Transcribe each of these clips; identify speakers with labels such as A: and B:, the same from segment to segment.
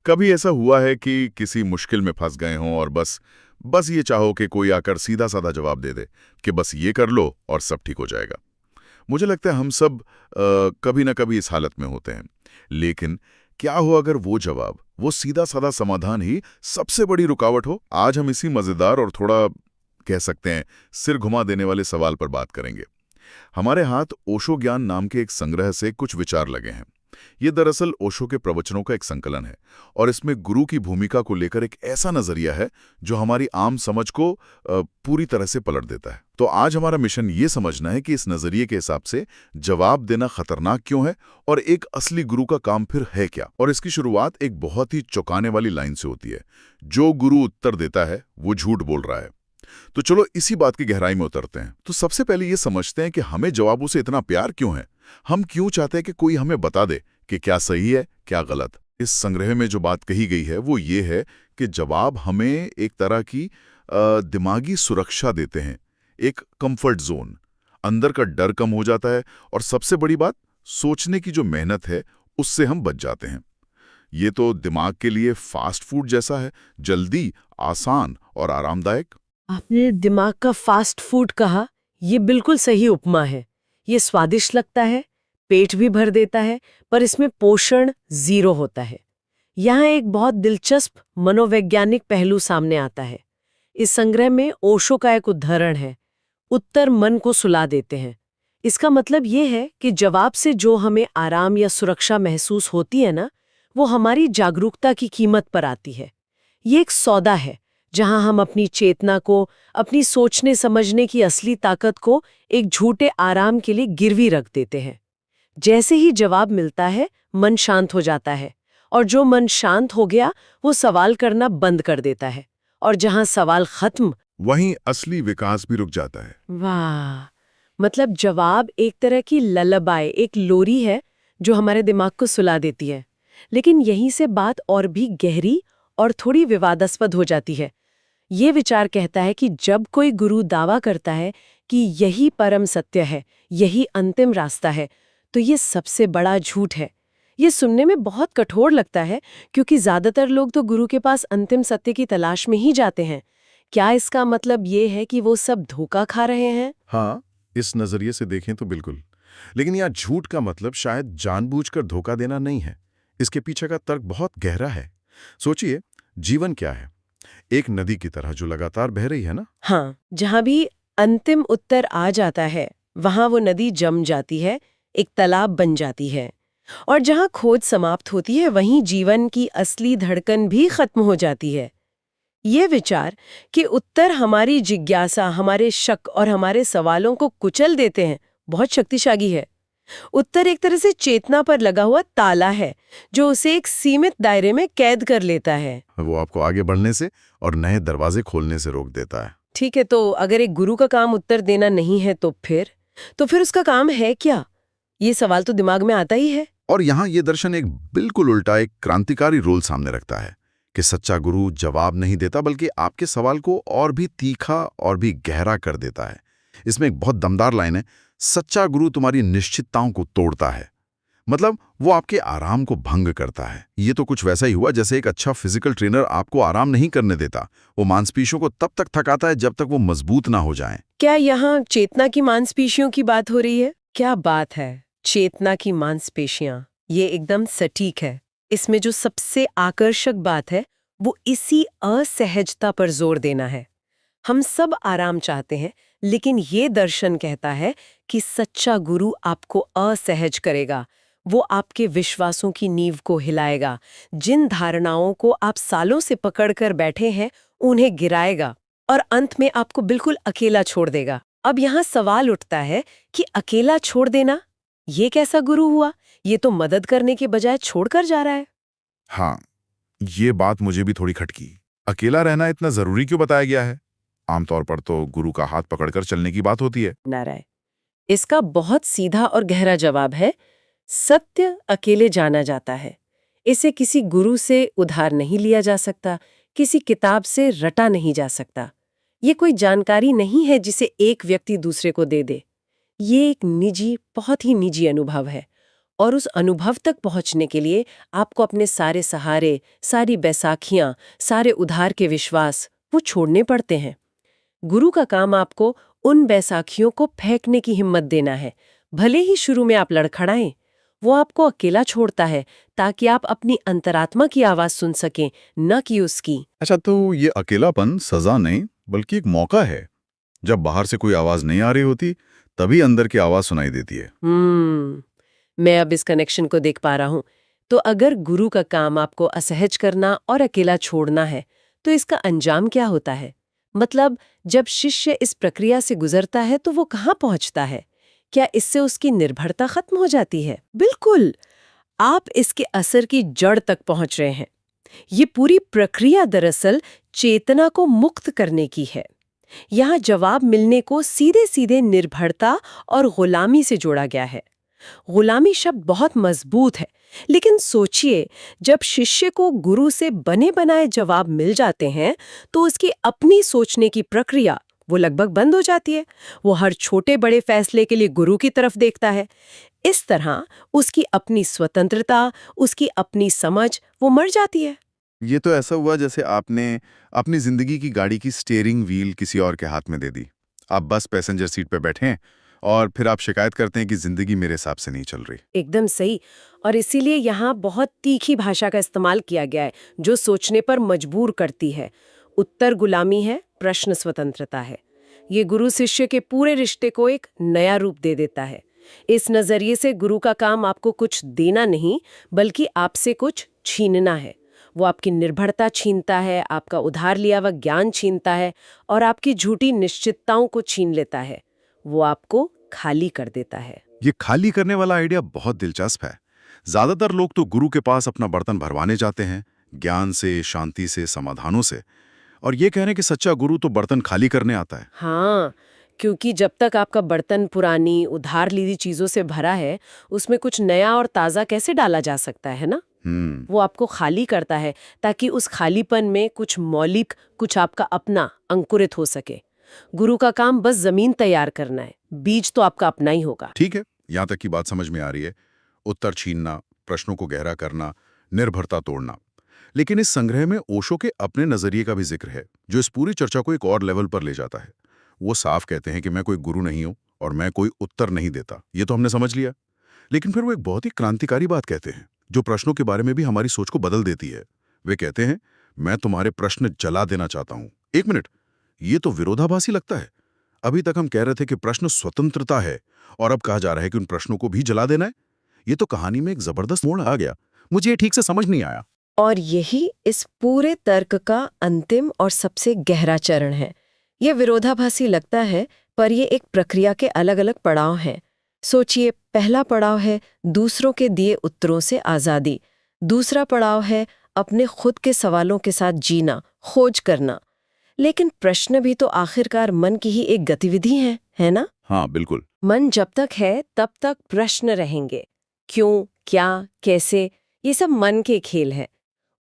A: कभी ऐसा हुआ है कि किसी मुश्किल में फंस गए हों और बस बस ये चाहो कि कोई आकर सीधा साधा जवाब दे दे कि बस ये कर लो और सब ठीक हो जाएगा। मुझे लगता है हम सब कभी ना कभी इस हालत में होते हैं। लेकिन क्या हो अगर वो जवाब, वो सीधा साधा समाधान ही सबसे बड़ी रुकावट हो? आज हम इसी मजेदार और थोड़ा कह सकते हैं सिर घुमा देने वाले सवाल पर बात करेंगे। हमारे हाथ ओशो ज्ञान नाम के एक संग्रह से कुछ विचार लगे हैं। ये दरअसल ओशो के प्रवचनों का एक संकलन है और इसमें गुरु की भूमिका को लेकर एक ऐसा नजरिया है जो हमारी आम समझ को पूरी तरह से पलट देता है। तो आज हमारा मिशन ये समझना है कि इस नजरिए के हिसाब से जवाब देना खतरनाक क्यों है और एक असली गुरु का काम फिर है क्या। और इसकी शुरुआत एक बहुत ही चौंकाने वाली लाइन से होती है, जो गुरु उत्तर देता है वो झूठ बोल रहा है। तो चलो इसी बात की गहराई में उतरते हैं। तो सबसे पहले ये समझते हैं कि हमें जवाबों से इतना प्यार क्यों है। हम क्यों चाहते हैं कि कोई हमें बता दे कि क्या सही है क्या गलत। इस संग्रह में जो बात कही गई है वो ये है कि जवाब हमें एक तरह की दिमागी सुरक्षा देते हैं, एक कंफर्ट जोन। अंदर का डर कम हो जाता है और सबसे बड़ी बात, सोचने की जो मेहनत है उससे हम बच जाते हैं। ये तो दिमाग के लिए फास्ट फूड जैसा है, जल्दी, आसान और आरामदायक।
B: आपने दिमाग का फास्ट फूड कहा, ये बिल्कुल सही उपमा है। ये स्वादिष्ट लगता है, पेट भी भर देता है, पर इसमें पोषण जीरो होता है। यहाँ एक बहुत दिलचस्प मनोवैज्ञानिक पहलू सामने आता है। इस संग्रह में ओशो का एक उदाहरण है। उत्तर मन को सुला देते हैं। इसका मतलब ये है कि जवाब से जो हमें आराम या सुरक्षा महसूस होती है ना, वो हमारी जागरूकता की कीमत पर आती है। ये एक सौदा है जहां हम अपनी चेतना को, अपनी सोचने समझने की असली ताकत को एक झूठे आराम के लिए गिरवी रख देते हैं। जैसे ही जवाब मिलता है, मन शांत हो जाता है, और जो मन शांत हो गया वो सवाल करना बंद कर देता है, और जहां सवाल खत्म,
A: वहीं असली विकास भी रुक जाता है।
B: वाह! मतलब जवाब एक तरह की ललबाई, एक लोरी है जो हमारे दिमाग को सुला देती है। लेकिन यहीं से बात और भी गहरी और थोड़ी विवादास्पद हो जाती है। ये विचार कहता है कि जब कोई गुरु दावा करता है कि यही परम सत्य है, यही अंतिम रास्ता है, तो ये सबसे बड़ा झूठ है। ये सुनने में बहुत कठोर लगता है, क्योंकि ज्यादातर लोग तो गुरु के पास अंतिम सत्य की तलाश में ही जाते हैं। क्या इसका मतलब ये है कि वो सब धोखा खा रहे हैं?
A: हाँ, इस नजरिए से देखें तो बिल्कुल। लेकिन यहाँ झूठ का मतलब शायद जानबूझकर धोखा देना नहीं है। इसके पीछे का तर्क बहुत गहरा है। सोचिए, जीवन क्या है? एक नदी की तरह जो लगातार बह रही है ना।
B: हाँ, जहाँ भी अंतिम उत्तर आ जाता है, वहाँ वो नदी जम जाती है, एक तालाब बन जाती है। और जहाँ खोज समाप्त होती है, वहीं जीवन की असली धड़कन भी खत्म हो जाती है। ये विचार कि उत्तर हमारी जिज्ञासा, हमारे शक और हमारे सवालों को कुचल देते हैं, बहुत शक्तिशाली है। उत्तर एक तरह से चेतना पर लगा हुआ ताला है, जो उसे एक सीमित दायरे में कैद कर लेता है।
A: वो आपको आगे बढ़ने से और नए दरवाजे खोलने से रोक देता है।
B: ठीक है, तो अगर एक गुरु का काम उत्तर देना नहीं है, तो फिर उसका काम है क्या? ये सवाल तो दिमाग में आता ही है।
A: और यहाँ ये दर्शन एक बिल्कुल उल्टा, एक क्रांतिकारी रोल सामने रखता है कि सच्चा गुरु जवाब नहीं देता बल्कि आपके सवाल को और भी तीखा और भी गहरा कर देता है। इसमें एक बहुत दमदार लाइन है, सच्चा गुरु तुम्हारी निश्चितताओं को तोड़ता है। मतलब वो आपके आराम को भंग करता है। ये तो कुछ वैसा ही हुआ जैसे एक अच्छा फिजिकल ट्रेनर आपको आराम नहीं करने देता। वो मांसपेशियों को तब तक थकाता है जब तक वो मजबूत ना हो जाएं।
B: क्या यहाँ चेतना की मांसपेशियों की बात हो रही है? क्या बात है! चेतना की मांसपेशियां, ये एकदम सटीक है। इसमें जो सबसे आकर्षक बात है, वो इसी असहजता पर जोर देना है। हम सब आराम चाहते हैं, लेकिन ये दर्शन कहता है कि सच्चा गुरु आपको असहज करेगा। वो आपके विश्वासों की नींव को हिलाएगा। जिन धारणाओं को आप सालों से पकड़कर बैठे हैं, उन्हें गिराएगा और अंत में आपको बिल्कुल अकेला छोड़ देगा। अब यहाँ सवाल उठता है कि अकेला छोड़ देना, ये कैसा गुरु हुआ? ये तो मदद करने के बजाय छोड़कर जा रहा है।
A: हाँ, ये बात मुझे भी थोड़ी खटकी। अकेला रहना इतना जरूरी क्यों बताया गया है? आमतौर पर तो गुरु का हाथ पकड़कर चलने की बात होती है।
B: नारायण, इसका बहुत सीधा और गहरा जवाब है, सत्य अकेले जाना जाता है। इसे किसी गुरु से उधार नहीं लिया जा सकता, किसी किताब से रटा नहीं जा सकता। ये कोई जानकारी नहीं है जिसे एक व्यक्ति दूसरे को दे दे। ये एक निजी, बहुत ही निजी अनुभव है, और उस अनुभव तक पहुंचने के लिए आपको अपने सारे सहारे, सारी बैसाखियां, सारे उधार के विश्वास वो छोड़ने पड़ते हैं। गुरु का काम आपको उन बैसाखियों को फेंकने की हिम्मत देना है। भले ही शुरू में आप लड़खड़ाएं, वो आपको अकेला छोड़ता है ताकि आप अपनी अंतरात्मा की आवाज सुन सकें, न कि उसकी।
C: अच्छा, तो ये अकेलापन सजा नहीं बल्कि एक मौका है। जब बाहर से कोई आवाज नहीं आ रही होती तभी अंदर की आवाज सुनाई देती है।
B: मैं अब इस कनेक्शन को देख पा रहा हूं। तो अगर गुरु का काम आपको असहज करना और अकेला छोड़ना है, तो इसका अंजाम क्या होता है? मतलब जब शिष्य इस प्रक्रिया से गुजरता है तो वो कहाँ पहुंचता है? क्या इससे उसकी निर्भरता खत्म हो जाती है? बिल्कुल, आप इसके असर की जड़ तक पहुंच रहे हैं। ये पूरी प्रक्रिया दरअसल चेतना को मुक्त करने की है। यहाँ जवाब मिलने को सीधे सीधे निर्भरता और गुलामी से जोड़ा गया है। गुलामी शब्द बहुत मजबूत है, लेकिन सोचिए, जब शिष्य को गुरु से बने बनाए जवाब मिल जाते हैं तो उसकी अपनी सोचने की प्रक्रिया वो लगभग बंद हो जाती है। वो हर छोटे बड़े फैसले के लिए गुरु की तरफ देखता है। इस तरह उसकी अपनी स्वतंत्रता, उसकी अपनी समझ वो मर जाती है।
C: ये तो ऐसा हुआ जैसे आपने अपनी जिंदगी की गाड़ी की स्टीयरिंग व्हील किसी और के हाथ में दे दी। आप बस पैसेंजर सीट पे बैठे हैं और फिर आप शिकायत करते हैं कि जिंदगी मेरे हिसाब से नहीं चल रही।
B: एकदम सही। और इसीलिए यहाँ बहुत तीखी भाषा का इस्तेमाल किया गया है, जो सोचने पर मजबूर करती है। उत्तर गुलामी है, प्रश्न स्वतंत्रता है। ये गुरु शिष्य के पूरे रिश्ते को एक नया रूप दे देता है। इस नजरिए से गुरु का काम आपको कुछ देना नहीं, बल्कि आपसे कुछ छीनना है। वो आपकी निर्भरता छीनता है, आपका उधार लिया हुआ ज्ञान छीनता है और आपकी झूठी निश्चितताओं को छीन लेता है। वो आपको खाली कर देता है।
C: ये खाली करने वाला आइडिया बहुत दिलचस्प है। ज्यादातर लोग तो गुरु के पास अपना बर्तन भरवाने जाते हैं, ज्ञान से, शांति से, समाधानों से, और ये कह रहे हैं कि सच्चा गुरु तो बर्तन खाली करने आता है।
B: हाँ, क्योंकि जब तक आपका बर्तन पुरानी उधार ली हुई चीजों से भरा है, उसमें कुछ नया और ताजा कैसे डाला जा सकता है ना? वो आपको खाली करता है ताकि उस खालीपन में कुछ मौलिक, कुछ आपका अपना अंकुरित हो सके। गुरु का काम बस जमीन तैयार करना है, बीज तो आपका अपना ही होगा।
C: ठीक है, यहाँ तक की बात समझ में आ रही है। उत्तर छीनना, प्रश्नों को गहरा करना, निर्भरता तोड़ना। लेकिन इस संग्रह में ओशो के अपने नजरिए का भी जिक्र है, जो इस पूरी चर्चा को एक और लेवल पर ले जाता है। वो साफ कहते हैं कि मैं कोई गुरु नहीं हूं और मैं कोई उत्तर नहीं देता, ये तो हमने समझ लिया। लेकिन फिर वो एक बहुत ही क्रांतिकारी बात कहते हैं, जो प्रश्नों के बारे में भी हमारी सोच को बदल देती है। वे कहते हैं, मैं तुम्हारे प्रश्न जला देना चाहता हूं। एक मिनट, ये तो विरोधाभासी लगता है। अभी तक हम कह रहे थे कि प्रश्न स्वतंत्रता है, और अब कहा जा रहा है कि उन प्रश्नों को भी जला देना है। ये तो कहानी में एक जबरदस्त मोड़ आ गया। मुझे ये ठीक से समझ नहीं आया।
B: और यही इस पूरे तर्क का अंतिम और सबसे गहरा चरण है। ये विरोधाभासी लगता है, पर ये एक प्रक्रिया के अलग अलग पड़ाव हैं। सोचिए, पहला पड़ाव है दूसरों के दिए उत्तरों से आज़ादी। दूसरा पड़ाव है अपने खुद के सवालों के साथ जीना, खोज करना। लेकिन प्रश्न भी तो आखिरकार मन की ही एक गतिविधि है ना?
C: हाँ, बिल्कुल।
B: मन जब तक है तब तक प्रश्न रहेंगे। क्यों, क्या, कैसे, ये सब मन के खेल हैं।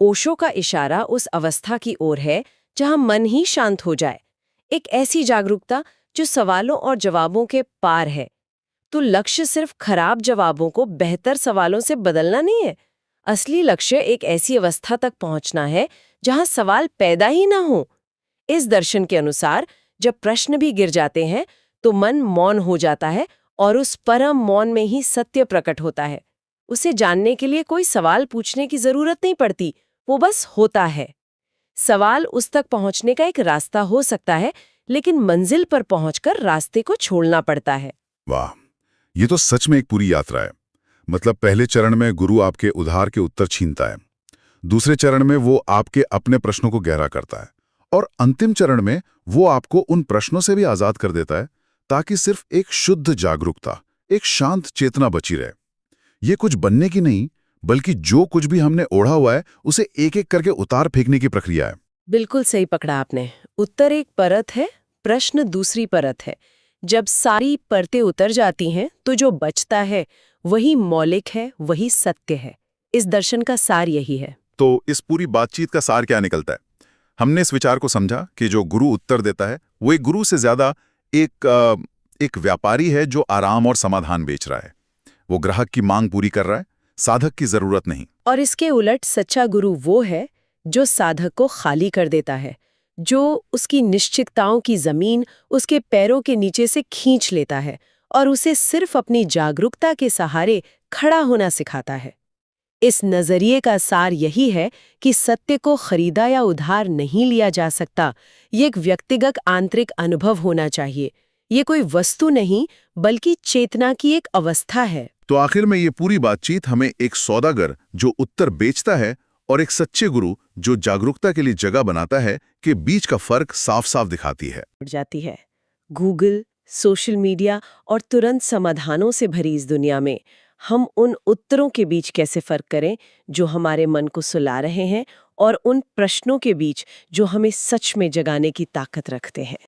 B: ओशो का इशारा उस अवस्था की ओर है जहां मन ही शांत हो जाए, एक ऐसी जागरूकता जो सवालों और जवाबों के पार है। तो लक्ष्य सिर्फ खराब जवाबों को बेहतर सवालों से बदलना नहीं है। असली लक्ष्य एक ऐसी अवस्था तक पहुंचना है जहां सवाल पैदा ही ना हो। इस दर्शन के अनुसार जब प्रश्न भी गिर जाते हैं तो मन मौन हो जाता है और उस परम मौन में ही सत्य प्रकट होता है। उसे जानने के लिए कोई सवाल पूछने की जरूरत नहीं पड़ती, वो बस होता है। सवाल उस तक पहुंचने का एक रास्ता हो सकता है, लेकिन मंजिल पर पहुंचकर रास्ते को छोड़ना पड़ता है।
C: वाह, ये तो सच में एक पूरी यात्रा है। मतलब पहले चरण में गुरु आपके उधार के उत्तर छीनता है, दूसरे चरण में वो आपके अपने प्रश्नों को गहरा करता है, और अंतिम चरण में वो आपको उन प्रश्नों से भी आजाद कर देता है, ताकि सिर्फ एक शुद्ध जागरूकता, एक शांत चेतना बची रहे। ये कुछ बनने की नहीं, बल्कि जो कुछ भी हमने ओढ़ा हुआ है उसे एक एक करके उतार फेंकने की प्रक्रिया है।
B: बिल्कुल सही पकड़ा आपने। उत्तर एक परत है, प्रश्न दूसरी परत है। जब सारी परतें उतर जाती हैं तो जो बचता है वही मौलिक है, वही सत्य है। इस दर्शन का सार यही है।
C: तो इस पूरी बातचीत का सार क्या निकलता है? हमने इस विचार को समझा कि जो गुरु उत्तर देता है वो एक गुरु से ज्यादा एक व्यापारी है जो आराम और समाधान बेच रहा है। वो ग्राहक की मांग पूरी कर रहा है, साधक की जरूरत नहीं।
B: और इसके उलट सच्चा गुरु वो है जो साधक को खाली कर देता है, जो उसकी निश्चितताओं की जमीन उसके पैरों के नीचे से खींच लेता है और उसे सिर्फ अपनी जागरूकता के सहारे खड़ा होना सिखाता है। इस नजरिए का सार यही है कि सत्य को खरीदा या उधार नहीं लिया जा सकता। ये एक व्यक्तिगत आंतरिक अनुभव होना चाहिए। ये कोई वस्तु नहीं, बल्कि चेतना की एक अवस्था है।
C: तो आखिर में ये पूरी बातचीत हमें एक सौदागर जो उत्तर बेचता है और एक सच्चे गुरु जो जागरूकता के लिए जगह बनाता है के बीच का फर्क साफ साफ दिखाती है।
B: जाती है। गूगल, सोशल मीडिया और तुरंत समाधानों से भरी इस दुनिया में हम उन उत्तरों के बीच कैसे फर्क करें जो हमारे मन को सुला रहे हैं और उन प्रश्नों के बीच जो हमें सच में जगाने की ताकत रखते हैं।